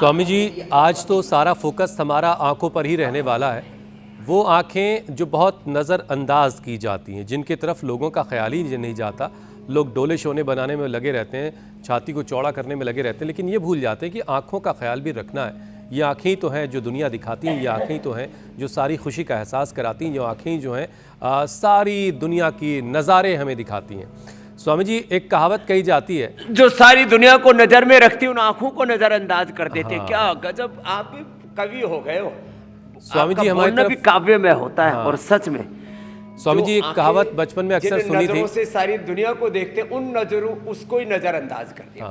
स्वामी जी, आज तो सारा फोकस हमारा आंखों पर ही रहने वाला है। वो आंखें जो बहुत नज़रअंदाज की जाती हैं, जिनकी तरफ लोगों का ख्याल ही नहीं जाता। लोग डोले शोने बनाने में लगे रहते हैं, छाती को चौड़ा करने में लगे रहते हैं, लेकिन ये भूल जाते हैं कि आंखों का ख्याल भी रखना है। ये आंखें ही तो हैं जो दुनिया दिखाती हैं, ये आंखें ही तो हैं जो सारी खुशी का एहसास कराती हैं, ये आंखें ही जो हैं सारी दुनिया की नज़ारे हमें दिखाती हैं। स्वामी जी, एक कहावत कही जाती है, जो सारी दुनिया को नजर में रखती उन आंखों को नजरअंदाज कर देते। क्या गजब, आप भी कवि हो गए हो। स्वामी जी, आपका हमारी बोलना भी तरफ काव्य में होता है। और सच में स्वामी जो जी, एक आंखें कहावत बचपन में अक्सर जिन सुनी थी, नजरों से सारी दुनिया को देखते उन नजरों उसको ही नजरअंदाज कर दिया।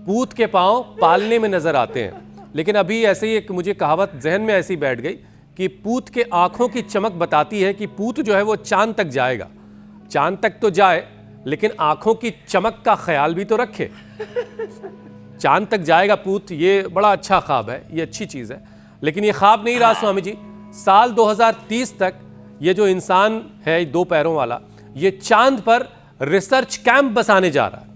पूत के पांव पालने में नजर आते हैं। लेकिन अभी ऐसे ही एक मुझे कहावत जहन में ऐसी बैठ गई कि पूत के आंखों की चमक बताती है कि पूत जो है वो चांद तक जाएगा। चांद तक तो जाए, लेकिन आंखों की चमक का ख्याल भी तो रखे। चांद तक जाएगा पूत, ये बड़ा अच्छा ख्वाब है, ये अच्छी चीज़ है। लेकिन ये ख्वाब नहीं रहा स्वामी जी। साल 2030 तक ये जो इंसान है दो पैरों वाला, ये चांद पर रिसर्च कैंप बसाने जा रहा है।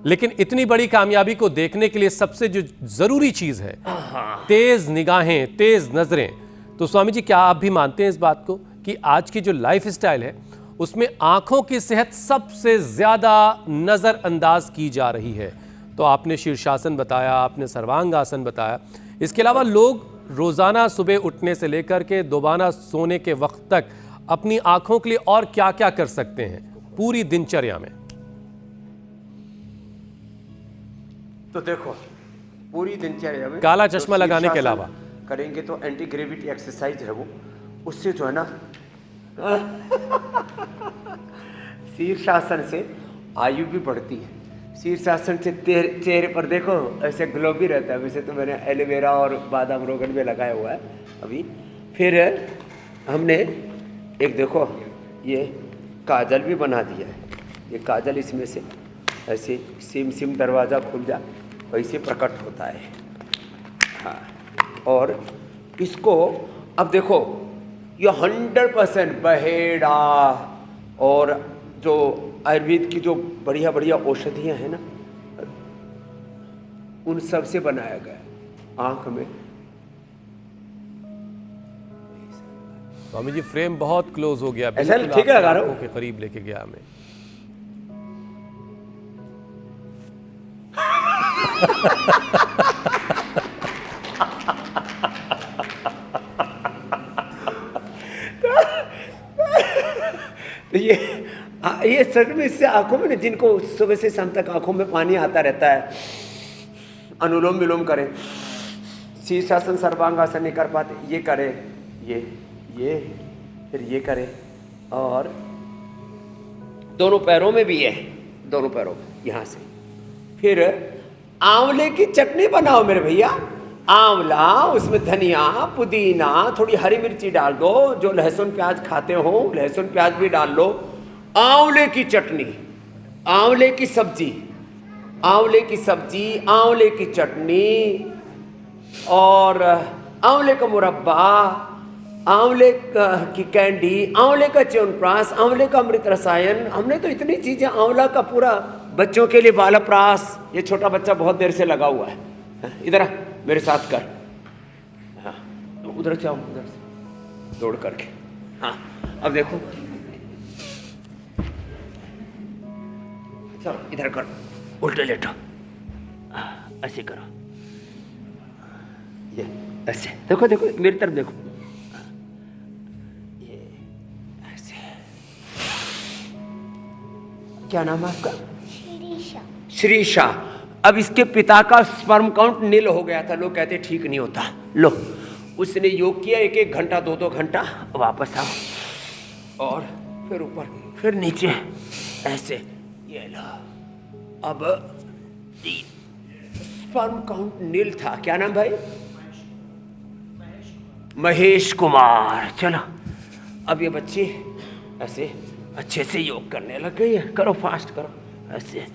लेकिन इतनी बड़ी कामयाबी को देखने के लिए सबसे जो जरूरी चीज है, तेज निगाहें, तेज नजरें। तो स्वामी जी, क्या आप भी मानते हैं इस बात को कि आज की जो लाइफ स्टाइल है उसमें आंखों की सेहत सबसे ज्यादा नजरअंदाज की जा रही है? तो आपने शीर्षासन बताया, आपने सर्वांगासन बताया, इसके अलावा लोग रोजाना सुबह उठने से लेकर के दोबारा सोने के वक्त तक अपनी आंखों के लिए और क्या क्या कर सकते हैं पूरी दिनचर्या में? तो देखो, पूरी दिनचर्या में काला चश्मा लगाने के अलावा करेंगे तो एंटी ग्रेविटी एक्सरसाइज है वो, उससे जो है ना शीर्षासन से आयु भी बढ़ती है। शीर्षासन से चेहरे पर देखो ऐसे ग्लो भी रहता है। वैसे तो मैंने एलोवेरा और बादाम रोगन में लगाया हुआ है अभी। फिर हमने एक देखो ये काजल भी बना दिया है। ये काजल इसमें से ऐसे सिम सिम दरवाज़ा खुल जा वैसे प्रकट होता है। हाँ, और इसको अब देखो, ये 100% बहेड़ा और जो आयुर्वेद की जो बढ़िया बढ़िया औषधियाँ हैं ना, उन सब से बनाया गया आँख में। स्वामी जी, फ्रेम बहुत क्लोज हो गया, ऐसा ठीक है, लगा रहा हूं आंखों के करीब लेके गया हमें। तो ये सच में इससे आंखों में, जिनको सुबह से शाम तक आंखों में पानी आता रहता है, अनुलोम विलोम करें, शीर्षासन सर्वांगासन नहीं कर पाते, ये करें, ये फिर ये करें, और दोनों पैरों में भी है, दोनों पैरों में यहाँ से। फिर आंवले की चटनी बनाओ मेरे भैया। आंवला, उसमें धनिया, पुदीना, थोड़ी हरी मिर्ची डाल दो। जो लहसुन प्याज खाते हो लहसुन प्याज भी डाल लो। आंवले की चटनी, आंवले की सब्जी, आंवले की सब्जी, आंवले की चटनी, और आंवले का मुरब्बा, आंवले की कैंडी, आंवले का च्यवनप्राश, आंवले का अमृत रसायन। हमने तो इतनी चीजें, आंवला का पूरा, बच्चों के लिए बालप्रास। ये छोटा बच्चा बहुत देर से लगा हुआ है, इधर मेरे साथ कर। हाँ, उधर से आओ, उधर से दौड़ करके। हाँ, अब देखो, चलो इधर करो, उल्टे लेटो, ऐसे करो, ये ऐसे देखो, देखो मेरी तरफ देखो, ये ऐसे। क्या नाम है आपका? श्रीशा। अब इसके पिता का स्पर्म काउंट नील हो गया था। लोग कहते ठीक नहीं होता। लो, उसने योग किया 1-1 घंटा, 2-2 घंटा, वापस आओ, और फिर ऊपर, फिर नीचे, ऐसे, ये लो। अब स्पर्म काउंट नील था। क्या नाम भाई? महेश कुमार। चलो, अब ये बच्ची ऐसे अच्छे से योग करने लग गई है। करो, फास्ट करो, ऐसे